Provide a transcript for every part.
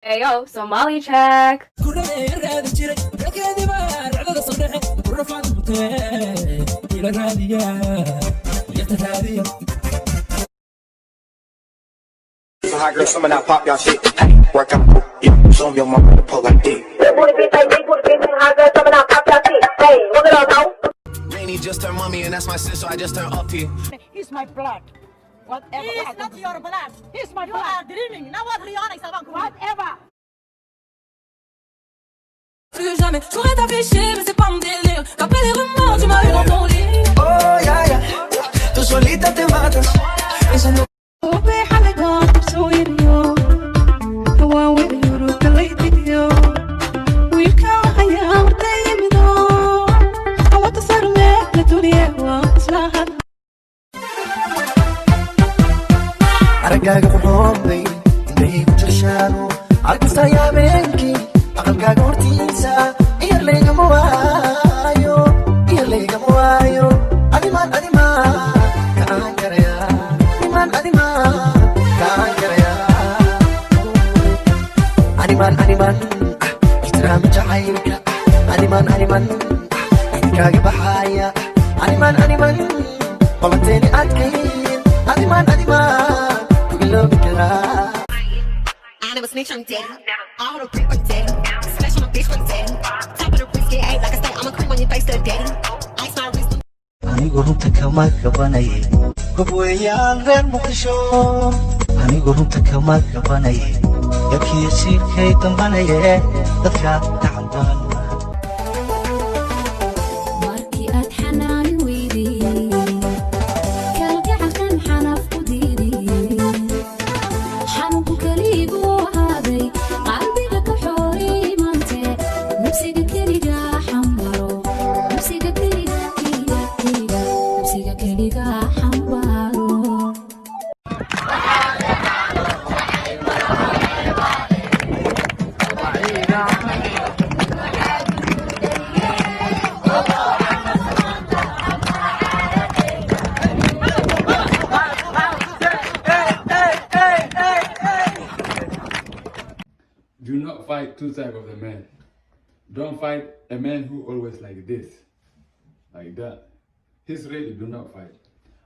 Ayo, Somali check. So hot girl, some of that pop y'all shit. Hey, work out, yeah. Show 'em your mama to pull like D. Rainy just turned mommy, and that's my sis, so I just turned up here. He's my blood. Whatever. He is not your blood. He's my blood. You are dreaming. Now what whatever. Plus jamais, j'aurais t'affiché, mais c'est pas mon délire. Qu'après les rumeurs, tu m'as eu dans ton lit. Oh, yeah, yeah. Tú solita te matas. Esa no. Aragaaga quxoonday inay ku jirshaano arkasta yaabeenkii aqalkaaga hortiisa iyo laygama waayo adimaan kaan garaya animaan ixtiraam jacaylka animaan idinkaaga baxaaya animaan balanteeni adkayn animaan I never snitch on daddy. All the creep on daddy. Smash on a bitch on daddy. Top of the wrist, get eight like I say. I'm a cream on your face, the daddy. Ice my wrist. anigu runta kama gabanayay gob weeyaan reer muqdisho anigu runta kama gabanayay yakiyo siirkay dambanaye dadka gacanban markii aad xanaani weydii kalgacakan xanaf ku diiday xanuunku kaliigu ahaaday qalbiga ka xoorey maante nafsiga keliga xambaro nafsiga keliga xambaro Do not fight two types of the men. Don't fight a man who always like this, like that. He's ready, do not fight.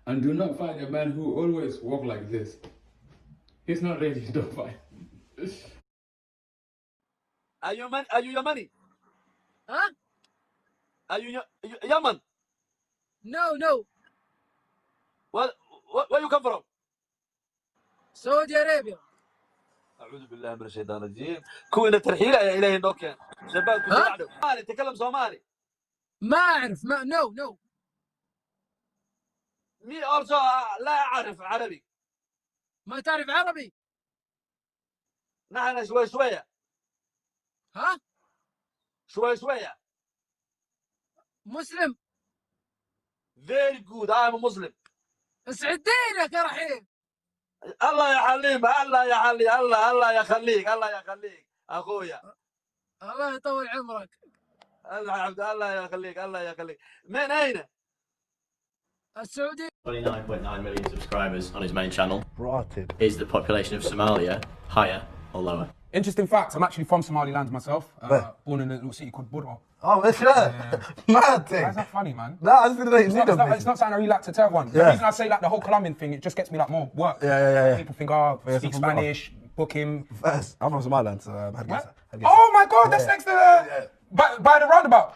And do not fight a man who always walk like this. He's not ready, don't fight. Are you your money? Huh? Are you Yaman? No. Where you come from? Saudi Arabia. أعوذ بالله من الشيطان الرجيم. كوينا ترحيلة يا إلهي نوكيا. شباب كل صومالي تكلم صومالي. ما أعرف no. Me also لا أعرف عربي. ما تعرف عربي؟ نحن شوية. ها؟ شوية. مسلم. Very good. I am a Muslim. اسعد دينك يا رحيم. الله يا حليم الله يا خليك أخويا. الله يطول عمرك. الله يا خليك. من أين؟ السعودية. 29.9 million subscribers on his main channel. Rotted. Is the population of Somalia higher or lower? Interesting fact, I'm actually from Somaliland myself. Born in a little city called Burra. Oh, that's right. Mad thing. Why is that funny, man? No, I just feel like it's not something I really like to tell everyone. The reason I say like the whole Colombian thing, it just gets me like more work. Yeah. People think, oh, speak Spanish, book him. First, I'm from Somaliland, so Oh my God, that's next to by the roundabout.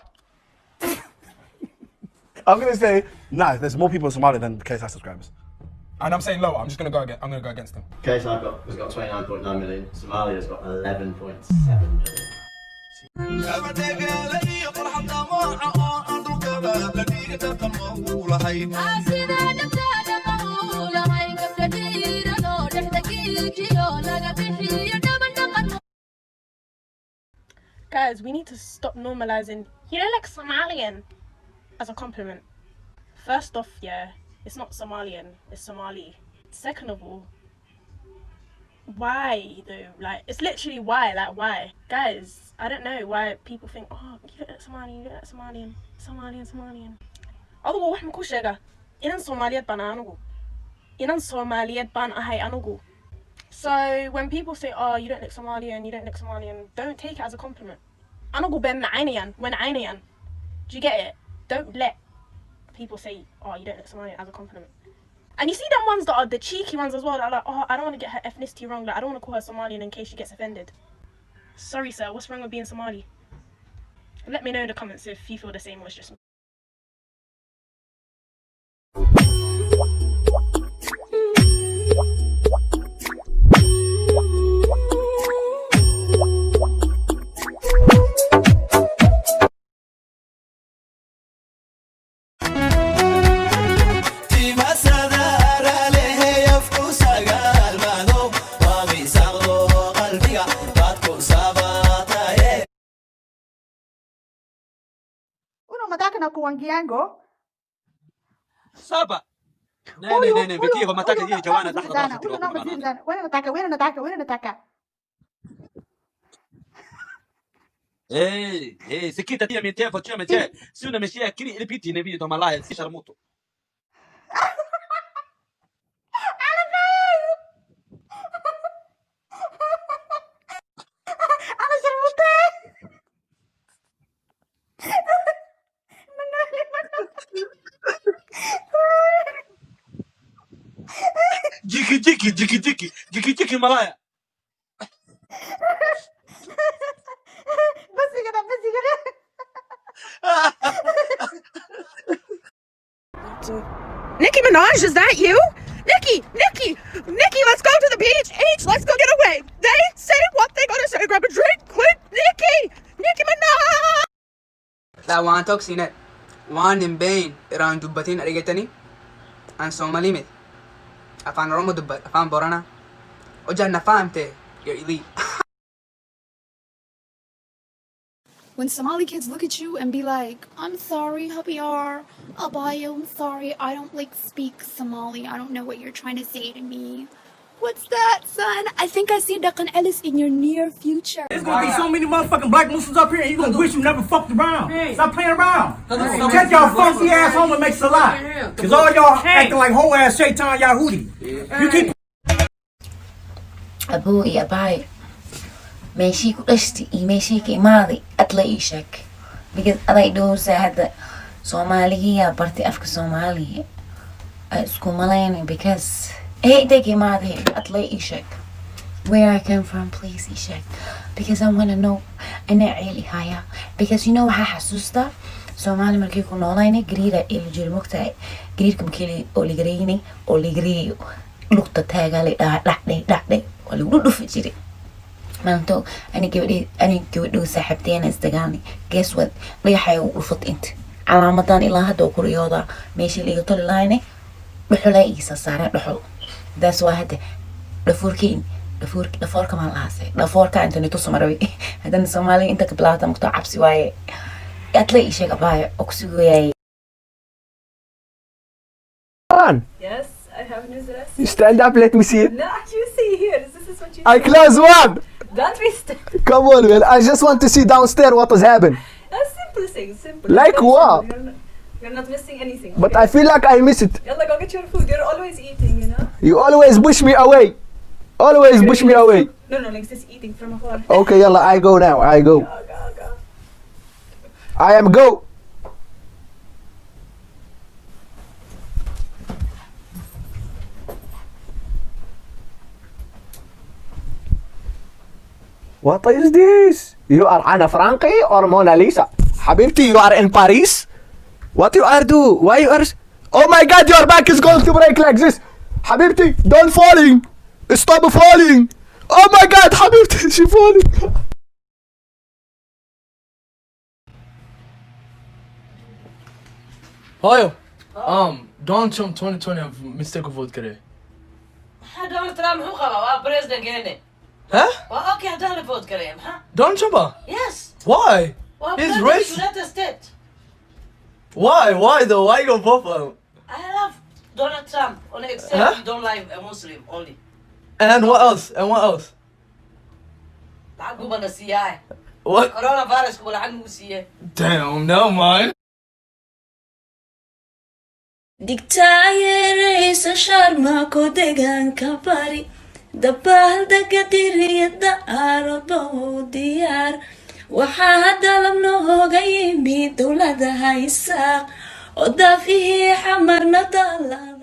I'm gonna say, there's more people in Somalia than KSI subscribers. And I'm saying lower. I'm gonna go against him. KSI has got 29.9 million. Somalia's got 11.7 million. Guys, we need to stop normalizing, you know, like Somalian as a compliment. First off, yeah, it's not Somalian, it's Somali. Second of all, why though? Like, it's literally why, like why? Guys, I don't know why people think, oh, you look like Somali, you look like Somalian. Adugu wax ma ku sheega inaan Soomaaliyeed baan ahay anigu. So when people say, oh, you don't look Somalian, you don't look Somalian, don't take it as a compliment. Anagu ben ainayan, when ainayan. Do you get it? Don't let people say, oh, you don't look Somalian as a compliment. And you see them ones that are the cheeky ones as well, that are like, oh, I don't want to get her ethnicity wrong, like I don't want to call her Somalian in case she gets offended. Sorry sir, what's wrong with being Somali? Let me know in the comments if you feel the same or it's just me. Nataka na kuwangiango. Saba. Nee, bekie kwa mataka hii jawana dhahda. Wewe nataka. Sikita tia mintea fochia meche. Si una meshia kiri ile piti ne video malaya si sharmuto. Jiki malaya. Nicki Minaj, is that you? Nicki, let's go to the beach. Let's go get away. They say what they gotta say. Grab a drink, quick. Nicki Minaj. لا وان توكسينات وان بين ران دبتين أريجتني عن Somali مت أفان رومو دبت أفان بورنا وجانا فهمته you're elite. When Somali kids look at you and be like, I'm sorry, Habiyar, Abayo, I'm sorry, I don't speak Somali, I don't know what you're trying to say to me. What's that, son? I think I see Dakan Ellis in your near future. There's gonna be so many motherfucking black Muslims up here and you gonna wish you never fucked around. Stop playing around. Take y'all funky ass home and make salat. Cause all y'all acting like whole ass Shaitan Yahudi. You keep Abu ya bai. Meeshii ku dhashti iyo meeshii ka imaaday adla ii sheeg because aday dhowrsa hadda Soomaaliya barti afka Soomaaliya isku malayna because day ka imaaday adla ii sheeg where I came from, please ii sheeg because I want to know ana ceeli haya because you know waxa xasuusta Soomaali markii ku noolaynay gariira ila jir mogtahay gariirka markii oo ligareeyo lugta taagale dhacday oo lagu dhufi jiray maanto ani gabadhu saaxiibteena isdagaalni guess what leeyahay u dhufat inta calaamadan ilaa hadda ku riyooda meeshii liga toli lahaynay dhuxulay isa saaran dhuxul that's why hadda dhafoorka ma lahaasay dhafoorka inta nito somarawi hadan Soomaali inta ka bilaata maqto cabsi waaye atla ii sheeg abaayo oksugayay. Yes, I have news that You stand up, let me see it. No, you see here. This is what you I see. close one. Don't be still. Come on, man. I just want to see downstairs what has happened. That's simple things, simple. Like That's what? simple. You're not missing anything. But I feel like I miss it. Yalla, go get your food. You're always eating, you know? You always push me away. Always push me away. No, like just eating from afar. Okay, yalla, I go now. I go. Go. I am go. What is this? You are Anna Frankie or Mona Lisa? Habibti, you are in Paris? What you are do? Why you are... Oh my God, your back is going to break like this. Habibti, don't falling. Stop falling. Oh my God, Habibti, she falling. Hoyo, Donald Trump 2020 have mistake of vote kare. Donald Trump who qaba president gene. Huh? Well, okay, Donald vote kare, huh? Donald Trump? Yes. Why? Well, He's president racist. United States. Why? Why though? Why you gonna vote for him? I love Donald Trump, only except Huh? you don't like a Muslim only. And what else? And what else? Lacag buu na siiyay. What? Coronavirus ku lacag buu siiyay. Damn, no mind. Digtaayeeraysa sharma ko deegaanka bari dabaaldega diriyada arobahu diyaar waxaa hadda labnooga yimid dowlada haysaaq oo daafihii xamarna daalan